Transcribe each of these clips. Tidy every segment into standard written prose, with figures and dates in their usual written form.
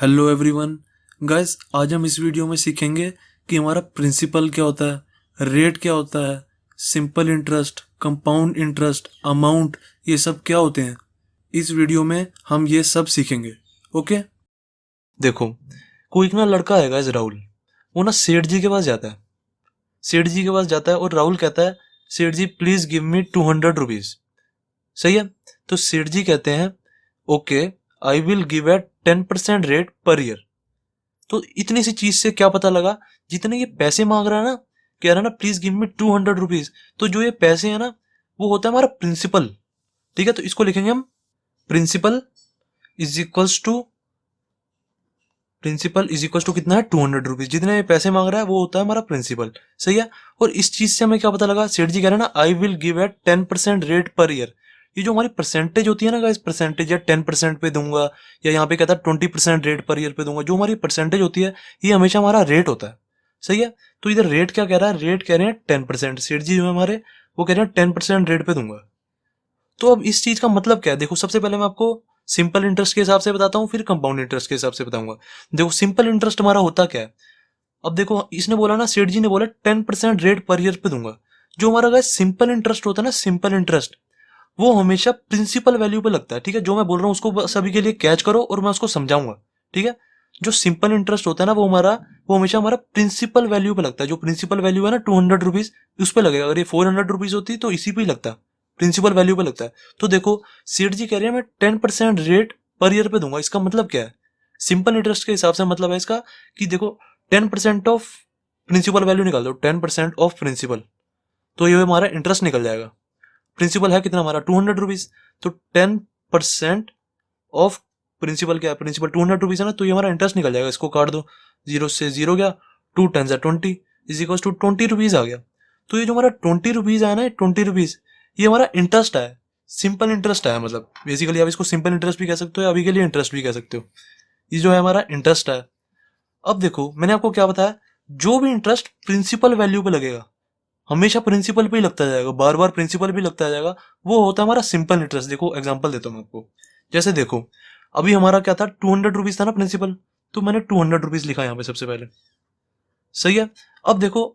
Hello everyone guys, आज हम इस वीडियो में सीखेंगे कि हमारा प्रिंसिपल क्या होता है, रेट क्या होता है, simple interest, compound interest, amount, ये सब क्या होते हैं। इस वीडियो में हम ये सब सीखेंगे। ओके। देखो, कोई एक ना लड़का है गाइस, राहुल। वो ना सेठ जी के पास जाता है। सेठ जी के पास जाता है और राहुल कहता है, सेठ जी प्लीज गिव मी 200 रुपीज। सही है। तो सेठ जी कहते हैं, okay, I will give eight 10% rate per year. तो इतनी सी चीज से क्या पता लगा, जितने ये पैसे मांग रहा है ना, कह रहा है ना प्लीज गिव मी 200 रुपीज, तो जो ये पैसे है ना, वो होता है हमारा प्रिंसिपल। ठीक है, तो इसको लिखेंगे हम, principal is equals to, principal is equal to कितना है, 200 रुपीज। जितने पैसे मांग रहा है वो होता है हमारा प्रिंसिपल। सही है। और इस चीज से हमें क्या पता लगा, सेठ जी कह रहे हैं ना, I will give eight 10% rate per year. ये जो हमारी परसेंटेज होती है ना गाइस, परसेंटेज या 10% पे दूंगा, या यहाँ पे कहता है 20% रेट पर ईयर पे दूंगा, जो हमारी परसेंटेज होती है ये हमेशा हमारा रेट होता है। सही है। तो इधर रेट क्या कह रहा है, रेट कह रहे हैं 10%। सेठ जी जो है हमारे, वो कह रहे हैं 10% रेट पे दूंगा। तो अब इस चीज का मतलब क्या है, देखो सबसे पहले मैं आपको सिंपल इंटरेस्ट के हिसाब से बताता हूँ, फिर कंपाउंड इंटरेस्ट के हिसाब से बताऊंगा। देखो सिंपल इंटरेस्ट हमारा होता क्या है। अब देखो इसने बोला ना, सेठ जी ने बोला 10% रेट पर ईयर पे दूंगा। जो हमारा गाइस सिंपल इंटरेस्ट होता है ना, सिंपल इंटरेस्ट, वो हमेशा प्रिंसिपल वैल्यू पे लगता है। ठीक है, जो मैं बोल रहा हूँ उसको सभी के लिए कैच करो और मैं उसको समझाऊंगा। ठीक है। जो सिंपल इंटरेस्ट होता है ना, वो हमेशा हमारा प्रिंसिपल वैल्यू पे लगता है। जो प्रिंसिपल वैल्यू है ना 200 रुपीज, उस पे लगेगा। अगर ये 400 रुपीज होती तो इसी पे ही लगता, प्रिंसिपल वैल्यू पे लगता है। तो देखो, सेठ जी कह रहे हैं मैं 10% रेट पर ईयर पे दूंगा। इसका मतलब क्या है, सिंपल इंटरेस्ट के हिसाब से मतलब है इसका कि देखो 10% ऑफ प्रिंसिपल वैल्यू निकाल दो, 10% ऑफ प्रिंसिपल, तो ये हमारा इंटरेस्ट निकल जाएगा। प्रिंसिपल है कितना हमारा, 200 रुपीज। तो 10% ऑफ प्रिंसिपल क्या है, प्रिंसिपल 200 रुपीज है ना, तो ये हमारा इंटरेस्ट निकल जाएगा। इसको काट दो, जीरो से जीरो गया, 2 10 20 इज इक्वल टू 20 रुपीज आ गया। तो ये जो हमारा 20 रुपीज आया ना, 20 रुपीज, ये हमारा इंटरेस्ट है, सिंपल इंटरेस्ट है। मतलब बेसिकली आप इसको सिंपल इंटरेस्ट भी कह सकते हो, अभी के लिए इंटरेस्ट भी कह सकते हो। ये जो है हमारा इंटरेस्ट है। अब देखो मैंने आपको क्या बताया, जो भी इंटरेस्ट प्रिंसिपल वैल्यू पे लगेगा, हमेशा प्रिंसिपल पे ही लगता जाएगा, बार बार प्रिंसिपल भी लगता जाएगा, वो होता है हमारा सिंपल इंटरेस्ट। देखो एग्जांपल देता हूँ मैं आपको। जैसे देखो, अभी हमारा क्या था, 200 रुपीज था ना प्रिंसिपल, तो मैंने 200 रुपीज लिखा यहाँ पे सबसे पहले। सही है। अब देखो,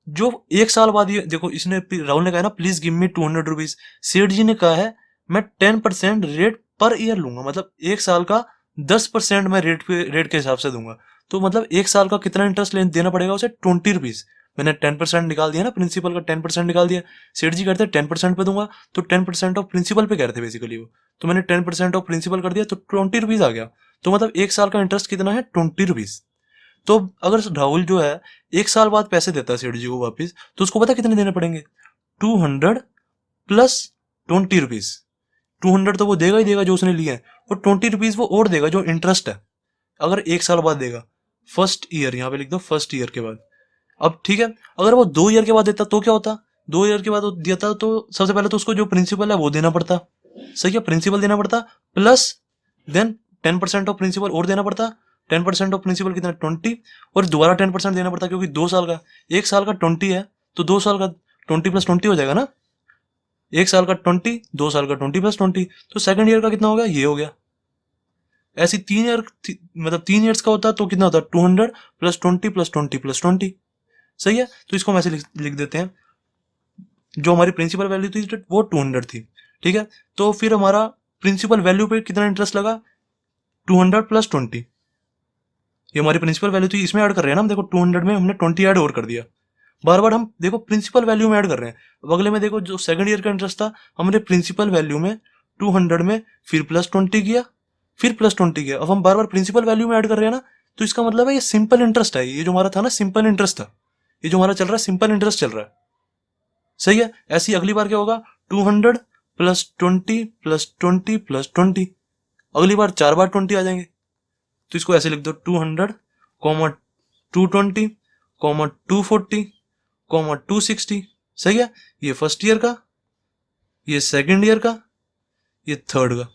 जो एक साल बाद, ये देखो इसने, राहुल ने कहा ना प्लीज गिव मी 200 रुपीज, सेठ जी ने कहा है मैं 10% रेट पर ईयर लूंगा, मतलब एक साल का 10% मैं रेट के हिसाब से दूंगा। तो मतलब एक साल का कितना इंटरेस्ट देना पड़ेगा उसे, 20 रुपीज। मैंने 10% निकाल दिया ना, प्रिंसिपल का 10% निकाल दिया। सेठ जी कहते हैं 10% पे दूंगा, तो 10% ऑफ प्रिंसिपल पे कह रहे थे बेसिकली वो, तो मैंने 10% ऑफ प्रिंसिपल कर दिया, तो 20 रुपीज आ गया। तो मतलब एक साल का इंटरेस्ट कितना है, 20 रुपीज। तो अगर राहुल जो है एक साल बाद पैसे देता है सेठ जी को वापिस, तो उसको पता कितने देने पड़ेंगे, 200 + 20 रुपीज। 200 तो वो देगा ही देगा जो उसने लिए हैं, और 20 रुपीज वो और देगा जो इंटरेस्ट है, अगर एक साल बाद देगा। फर्स्ट ईयर यहाँ पे लिख दो, फर्स्ट ईयर के बाद। अब ठीक है, अगर वो 2 ईयर के बाद देता तो क्या होता, 2 ईयर के बाद वो देता तो सबसे पहले तो उसको जो प्रिंसिपल है वो देना पड़ता। सही है, प्रिंसिपल देना पड़ता, प्लस देन 10% ऑफ प्रिंसिपल और देना पड़ता। 10% ऑफ प्रिंसिपल कितना, 20, और दोबारा 10% देना पड़ता, क्योंकि 2 साल का, एक साल का 20 है, तो 2 साल का 20 + 20 हो जाएगा ना। एक साल का 20, 2 साल का 20 + 20, तो सेकंड ईयर का कितना हो गया, ये हो गया। ऐसी 3 ईयर, मतलब 3 ईयर्स का होता है तो कितना होता है, 200 + 20 + 20 + 20। सही है। तो इसको हम ऐसे लिख देते हैं, जो हमारी प्रिंसिपल वैल्यू थी वो 200 थी। ठीक है। तो फिर हमारा प्रिंसिपल वैल्यू पे कितना इंटरेस्ट लगा, 200 + 20। ये हमारी प्रिंसिपल वैल्यू थी, इसमें ऐड कर रहे हैं ना हम, देखो 200 में हमने 20 ऐड और कर दिया। बार बार हम देखो प्रिंसिपल वैल्यू में ऐड कर रहे हैं। अब अगले में देखो, जो सेकंड ईयर का इंटरेस्ट था, हमने प्रिंसिपल वैल्यू में 200 में फिर +20 किया, फिर +20 किया। अब हम बार बार प्रिंसिपल वैल्यू में ऐड कर रहे हैं ना, तो इसका मतलब है ये सिंपल इंटरेस्ट है। ये जो हमारा था ना सिंपल इंटरेस्ट था, ये जो हमारा चल रहा है सिंपल इंटरेस्ट चल रहा है। सही है। ऐसी अगली बार क्या होगा, 200 + 20 + 20 + 20। अगली बार 4 बार 20 आ जाएंगे, तो इसको ऐसे लिख दो, 200, 220, 240, 260। सही है। ये फर्स्ट ईयर का, ये सेकंड ईयर का, ये थर्ड का।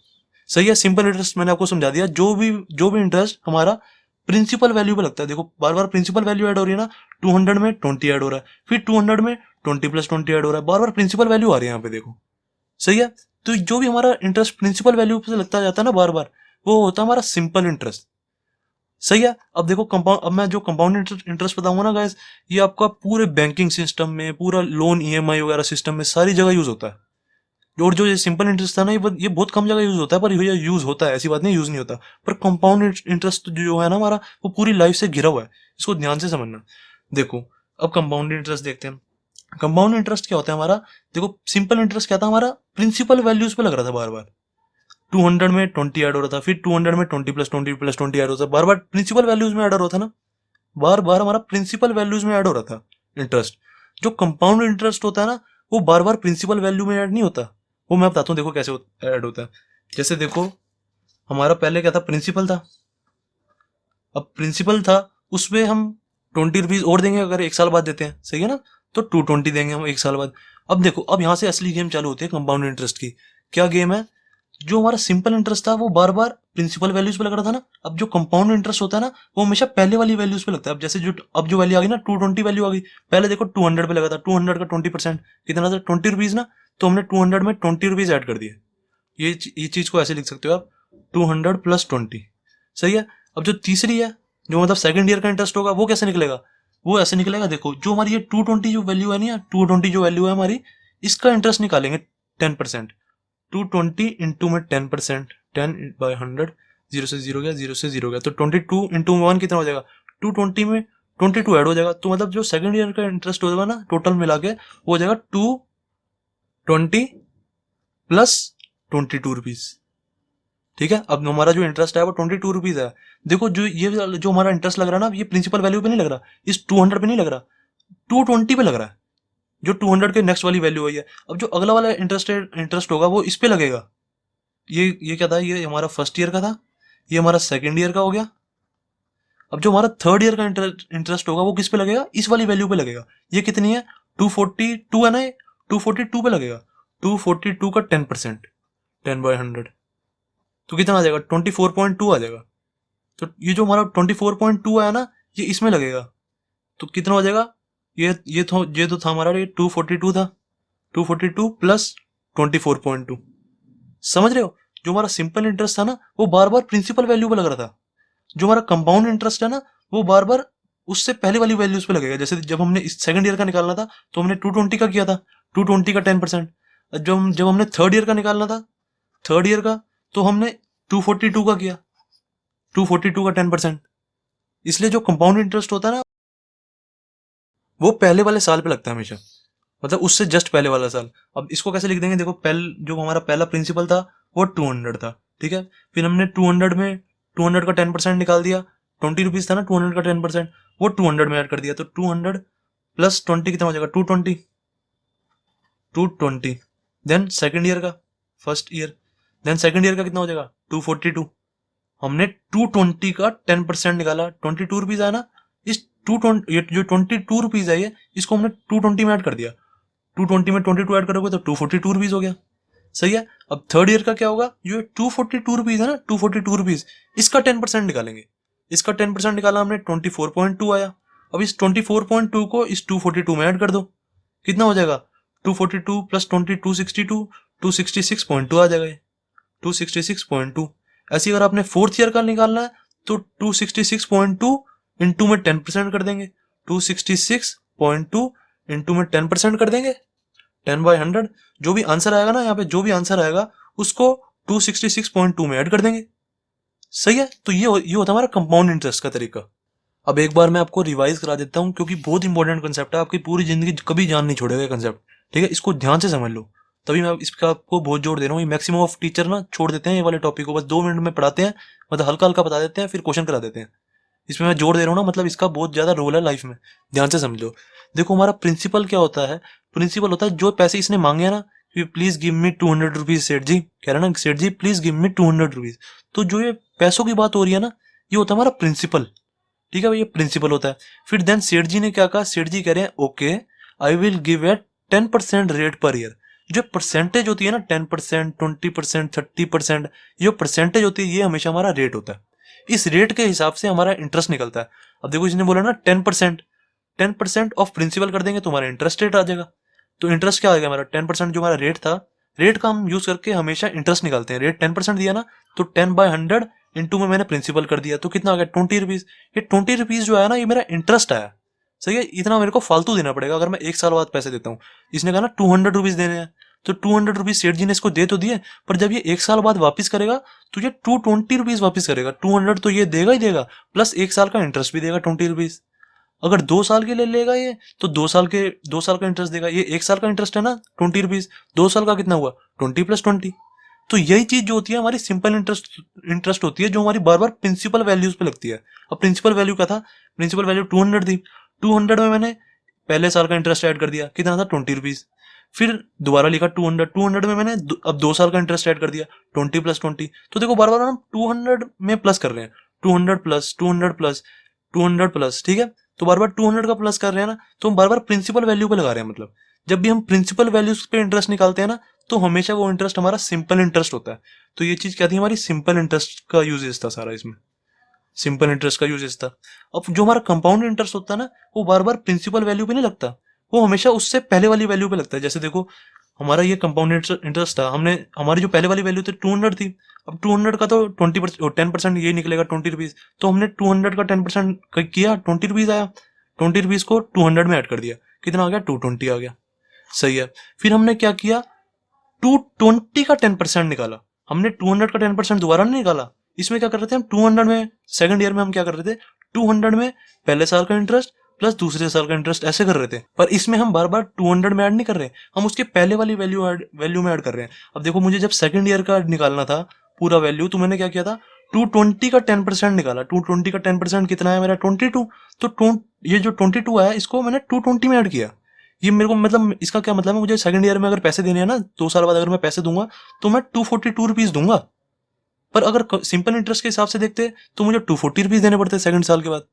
सही है। सिंपल इंटरेस्ट मैंने आपको समझा दिया। जो भी इंटरेस्ट हमारा प्रिंसिपल वैल्यू पे लगता है, देखो बार बार प्रिंसिपल वैल्यू ऐड हो रही है ना, 200 में 20 ऐड हो रहा है, फिर 200 में 20 + 20 ऐड हो रहा है, बार बार प्रिंसिपल वैल्यू आ रही है यहाँ पे देखो। सही है। तो जो भी हमारा इंटरेस्ट प्रिंसिपल वैल्यू पे लगता जाता है ना बार बार, वो होता है हमारा सिंपल इंटरेस्ट। सही है। अब देखो कंपाउंड, अब मैं जो कंपाउंड इंटरेस्ट बताऊंगा ना गाइस, ये आपका पूरे बैंकिंग सिस्टम में, पूरा लोन ईएमआई वगैरह सिस्टम में सारी जगह यूज होता है। और जो ये सिंपल इंटरेस्ट था ना, ये बहुत कम जगह यूज होता है, पर ये यूज होता है, ऐसी बात नहीं यूज नहीं होता। पर कंपाउंड इंटरेस्ट जो है ना हमारा, वो पूरी लाइफ से घिरा हुआ है, इसको ध्यान से समझना। देखो अब कंपाउंड इंटरेस्ट देखते हैं। कंपाउंड इंटरेस्ट क्या होता है हमारा, देखो सिंपल इंटरेस्ट क्या था हमारा, प्रिंसिपल वैल्यूज पे लग रहा था बार बार। 200 में 20 ऐड हो रहा था, फिर 200 में 20 प्लस 20 प्लस 20 ऐड होता था, बार बार प्रिंसिपल वैल्यूज में ऐड हो रहा था ना, बार बार हमारा प्रिंसिपल वैल्यूज में ऐड हो रहा था इंटरेस्ट। जो कंपाउंड इंटरेस्ट होता है ना, वो बार बार प्रिंसिपल वैल्यू में ऐड नहीं होता। वो मैं बताता हूँ, देखो कैसे ऐड होता है। जैसे देखो हमारा पहले क्या था, प्रिंसिपल था। अब प्रिंसिपल था, उसमें हम 20 रुपीज और देंगे अगर एक साल बाद देते हैं, सही है ना, तो 220 देंगे हम एक साल बाद। अब देखो, अब यहाँ से असली गेम चालू होती है कंपाउंड इंटरेस्ट की। क्या गेम है, जो हमारा सिंपल इंटरेस्ट था वो बार बार प्रिंसिपल वैल्यूज पे लग रहा था ना, अब जो कंपाउंड इंटरेस्ट होता है ना, वो हमेशा पहले वाली वैल्यूज पे लगता है। अब जैसे जो अब जो वैल्यू आ गई ना, 220 वैल्यू आ गई, पहले देखो 200 पे लगा था, 200 का 20% कितना था, 20 रुपीज ना, तो हमने 200 में 20 रुपीज ऐड कर दिए। ये चीज को ऐसे लिख सकते हो आप, 200 प्लस 20, सही है। अब जो तीसरी है, जो मतलब सेकंड ईयर का इंटरेस्ट होगा, वो कैसे निकलेगा, वो ऐसे निकलेगा। देखो जो हमारी ये 220 जो वैल्यू है ना, 220 जो वैल्यू है हमारी, इसका इंटरेस्ट निकालेंगे 10%। 220 इंटू में 10%, 10/100, जीरो से जीरो गया, जीरो से जीरो गया, तो 22 इंटू 1 कितना हो जाएगा, 220 में 22 ऐड हो जाएगा। तो मतलब जो सेकंड ईयर का इंटरेस्ट होगा ना, टोटल मिला के वो हो जाएगा 220 प्लस 22 रुपीज। ठीक है, अब हमारा जो इंटरेस्ट है वो 22 रुपीज है। देखो जो ये जो हमारा इंटरेस्ट लग रहा है ना, ये प्रिंसिपल वैल्यू पे नहीं लग रहा, इस 200 पे नहीं लग रहा, 220 पे लग रहा है। जो 200 के नेक्स्ट वाली वैल्यू हुई है। अब जो अगला वाला इंटरेस्ट होगा वो इस पे लगेगा। ये क्या था, ये हमारा फर्स्ट ईयर का था, ये हमारा सेकंड ईयर का हो गया। अब जो हमारा थर्ड ईयर का इंटरेस्ट होगा वो किस पे लगेगा, इस वाली वैल्यू पे लगेगा। ये कितनी है, 242 है ना, ये 242 पे लगेगा। 242 का 10%, 10/100, तो कितना आ जाएगा, 24.2 आ जाएगा। तो ये जो हमारा 24.2 आया ना, ये इसमें लगेगा, तो कितना हो जाएगा, ये तो था हमारा, ये 242 था, 242 प्लस 24.2। समझ रहे हो, जो हमारा सिंपल इंटरेस्ट था ना, वो बार बार प्रिंसिपल वैल्यू पे लग रहा था। जो हमारा कंपाउंड इंटरेस्ट है ना, वो बार बार उससे पहले वाली वैल्यूज पे लगेगा। जैसे जब हमने इस सेकंड ईयर का निकालना था, तो हमने 220 का किया था, 220 का 10%। जब हमने थर्ड ईयर का निकालना था, थर्ड ईयर का, तो हमने 242 का किया, 242 का 10%। इसलिए जो कंपाउंड इंटरेस्ट होता है ना, वो पहले वाले साल पे लगता है हमेशा, मतलब उससे जस्ट पहले वाला साल। अब इसको कैसे लिख देंगे, देखो जो हमारा पहला प्रिंसिपल था वो 200 था, ठीक है। फिर हमने 200 का 10% निकाल दिया, 20 रुपीज था ना 200 का 10%, वो 200 में ऐड कर दिया, तो 200 प्लस 20 कितना हो जाएगा, 220, 220। देन सेकंड ईयर का, first year, then second year का कितना हो जाएगा, 242। हमने 220 का 10% निकाला, 22 रुपीज आया ना, इस 220, ये जो 22 रुपीज है, ये इसको हमने 220 में ऐड कर दिया। 220 में 22 ऐड करोगे तो 242 रुपीज हो गया, सही है। अब थर्ड ईयर का क्या होगा, जो 242 रुपीज है ना, 242 रुपीज, इसका 10% निकालेंगे। इसका 10% निकाला हमने, 24.2 आया। अब इस 24.2 को इस 242 में ऐड कर दो, कितना हो जाएगा, 242 प्लस 20, 262, 266.2 आ जाएगा ये, 266.2। ऐसे अगर आपने फोर्थ ईयर का निकालना है, तो 266.2 इंटू में 10% कर देंगे, 266.2 इंटू में 10% कर देंगे, 10/100। जो भी आंसर आएगा ना, यहाँ पे जो भी आंसर आएगा उसको 266.2 में ऐड कर देंगे, सही है। तो ये होता है हमारा कंपाउंड इंटरेस्ट का तरीका। अब एक बार मैं आपको रिवाइज करा देता हूँ, क्योंकि बहुत इंपॉर्टेंट कंसेप्ट है, आपकी पूरी जिंदगी कभी जान नहीं छोड़ेगा कंसेप्ट, ठीक है। इसको ध्यान से समझ लो, तभी मैं इसका आपको बहुत जोर दे रहा हूँ। मैक्सिमम ऑफ टीचर ना छोड़ देते हैं ये वाले टॉपिक को, बस 2 मिनट में पढ़ाते हैं, मतलब हल्का हल्का बता देते हैं, फिर क्वेश्चन करा देते हैं। इसमें मैं जोर दे रहा हूँ ना, मतलब इसका बहुत ज्यादा रोल है लाइफ में, ध्यान से समझो। देखो हमारा प्रिंसिपल क्या होता है, प्रिंसिपल होता है जो पैसे इसने मांगे हैं ना, प्लीज गिव मी 200 रुपीज, सेठ जी कह रहे ना, सेठ जी प्लीज गिव मी 200 रुपीज, तो जो ये पैसों की बात हो रही है ना, ये होता है हमारा प्रिंसिपल, ठीक है भाई, ये प्रिंसिपल होता है। फिर देन सेठ जी ने क्या कहा, सेठ जी कह रहे हैं okay I will give a 10% rate per year. जो परसेंटेज होती है ना, 10%, 20%, 30%, जो परसेंटेज होती है, ये हमेशा हमारा रेट होता है। इस रेट के हिसाब से हमारा इंटरेस्ट निकलता है। अब देखो इसने बोला ना 10%, 10% ऑफ प्रिंसिपल कर देंगे तो हमारा इंटरेस्ट रेट आ जाएगा। तो इंटरेस्ट क्या आ गया हमारा, 10% जो हमारा रेट था, रेट का हम यूज करके हमेशा इंटरेस्ट निकालते हैं। रेट 10% दिया ना, तो 10/100 इनटू में मैंने प्रिंसिपल कर दिया, तो कितना आ गया 20 रुपीज। ये 20 रुपीज जो आया ना, ये मेरा इंटरेस्ट आया। सही है, इतना मेरे को फालतू देना पड़ेगा अगर मैं 1 साल बाद पैसे देता हूँ। इसने कहा ना 200 रुपीज देने हैं, तो 200 रुपीज सेठ जी ने इसको दे तो दिए, पर जब ये 1 साल बाद वापिस करेगा तो ये 220 रुपीज वापिस करेगा। 200 तो ये देगा ही देगा, प्लस 1 साल का इंटरेस्ट भी देगा 20 रुपीज। अगर 2 साल के लिए लेगा ये, तो 2 साल का इंटरेस्ट देगा। ये 1 साल का इंटरेस्ट है ना 20 रुपीज, 2 साल का कितना हुआ 20 + 20। तो यही चीज जो होती है हमारी सिंपल इंटरेस्ट होती है, जो हमारी बार बार प्रिंसिपल वैल्यूज पे लगती है। अब प्रिंसिपल वैल्यू क्या था, प्रिंसिपल वैल्यू 200 थी। 200 में मैंने पहले साल का इंटरेस्ट ऐड कर दिया, कितना था 20 रुपीज। फिर दोबारा लिखा 200, 200 में मैंने अब 2 साल का इंटरेस्ट ऐड कर दिया 20 + 20। तो देखो बार बार हम 200 में प्लस कर रहे हैं, 200 प्लस 200 प्लस 200 प्लस, ठीक है। तो बार बार 200 का प्लस कर रहे हैं ना, तो हम बार बार प्रिंसिपल वैल्यू पे लगा रहे हैं। मतलब जब भी हम प्रिंसिपल वैल्यूज पे इंटरेस्ट निकालते हैं ना, तो हमेशा वो इंटरेस्ट हमारा सिंपल इंटरेस्ट होता है। तो ये चीज क्या थी, हमारी सिंपल इंटरेस्ट का यूजेस था सारा, इसमें सिंपल इंटरेस्ट का यूजेस था। अब जो हमारा कंपाउंड इंटरेस्ट होता है ना, वो बार बार प्रिंसिपल वैल्यू पे नहीं लगता, वो हमेशा उससे पहले वाली वैल्यू पे लगता है। जैसे देखो हमारा ये कंपाउंड इंटरेस्ट था, हमने हमारी जो पहले वाली वैल्यू थी 200 थी। अब 200 का तो 10% ये निकलेगा 20 रुपीज, तो हमने 200 का 10% किया, 20 रुपीज आया। 20 रुपीज को 200 में ऐड कर दिया, कितना आ गया 220 आ गया। सही है। फिर हमने क्या किया, 220 का 10% निकाला। हमने 200 का 10% दोबारा नहीं निकाला। इसमें क्या कर रहे थे हम, 200 में सेकंड ईयर में हम क्या कर रहे थे, 200 में पहले साल का इंटरेस्ट प्लस दूसरे साल का इंटरेस्ट ऐसे कर रहे थे। पर इसमें हम बार बार 200 में ऐड नहीं कर रहे, हम उसके पहले वाली वैल्यू में ऐड कर रहे हैं। अब देखो मुझे जब सेकंड ईयर का निकालना था पूरा वैल्यू, तो मैंने क्या किया था, 220 का 10% निकाला। 220 का 10% कितना है मेरा 22। तो ये जो 22 आया, इसको मैंने 220 में ऐड किया। ये मेरे को मतलब इसका क्या मतलब है, मुझे सेकंड ईयर में अगर पैसे देने हैं ना, 2 साल बाद अगर मैं पैसे दूंगा, तो मैं 242 रुपीज दूंगा। पर अगर सिंपल इंटरेस्ट के हिसाब से देखते तो मुझे 240 रुपीज देने पड़ते सेकंड साल के बाद।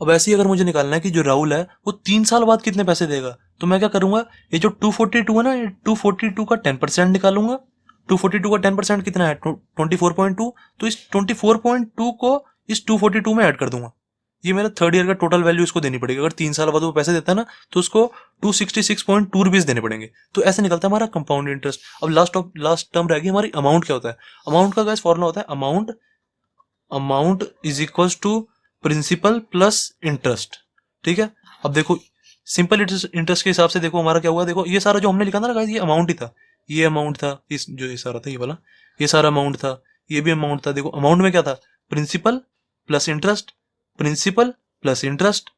अब ऐसे ही अगर मुझे निकालना है कि जो राहुल है वो 3 साल बाद कितने पैसे देगा, तो मैं क्या करूंगा, ये जो 242 है ना, ये 242 का 10% निकालूंगा। 242 का 10% कितना है 24.2, तो इस 24.2 को इस 242 में ऐड कर दूंगा। ये मेरा थर्ड ईयर का टोटल वैल्यू इसको देनी पड़ेगी। अगर 3 साल बाद वो पैसे देता है ना, तो उसको 266.2 रुपीज देने पड़ेंगे। तो ऐसे निकलता है हमारा कंपाउंड इंटरेस्ट। अब लास्ट टर्म रहेगी हमारी अमाउंट। क्या होता है अमाउंट का, गाइस फॉर्मूला होता है amount is equal to principal plus interest. ठीक है। अब देखो सिंपल इंटरेस्ट के हिसाब से देखो हमारा क्या हुआ, देखो ये सारा जो हमने लिखा था ना गाइस, ये अमाउंट ही था, ये अमाउंट था, इस जो ये सारा था, ये वाला ये सारा अमाउंट था, ये भी अमाउंट था। देखो अमाउंट में क्या था, principal plus interest, principal plus interest.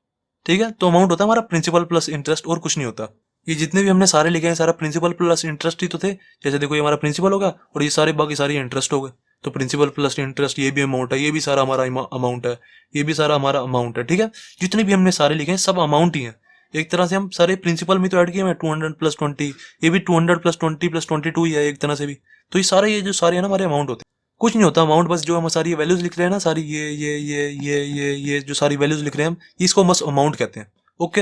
ठीक है। तो अमाउंट होता है हमारा प्रिंसिपल प्लस इंटरेस्ट, और कुछ नहीं होता। ये जितने भी हमने सारे लिखे हैं सारा प्रिंसिपल प्लस इंटरेस्ट ही तो थे। जैसे देखो ये हमारा प्रिंसिपल होगा और ये सारे बाकी सारे इंटरेस्ट हो गए, तो प्रिंसिपल प्लस इंटरेस्ट, ये भी अमाउंट है, ये भी सारा हमारा अमाउंट है, ये भी सारा हमारा अमाउंट है। ठीक है। जितने भी हमने सारे लिखे हैं सब अमाउंट ही है। एक तरह से हम सारे प्रिंसिपल में तो ऐड किए हैं 200 + 20, ये भी 200 + 20 + 22 ही है एक तरह से भी। तो ये सारे जो सारे है ना हमारे अमाउंट होते हैं। कुछ नहीं होता अमाउंट, बस जो हम सारी वैल्यूज लिख रहे हैं ना, सारी ये जो सारी वैल्यूज लिख रहे हैं हम, इसको बस अमाउंट कहते हैं। ओके।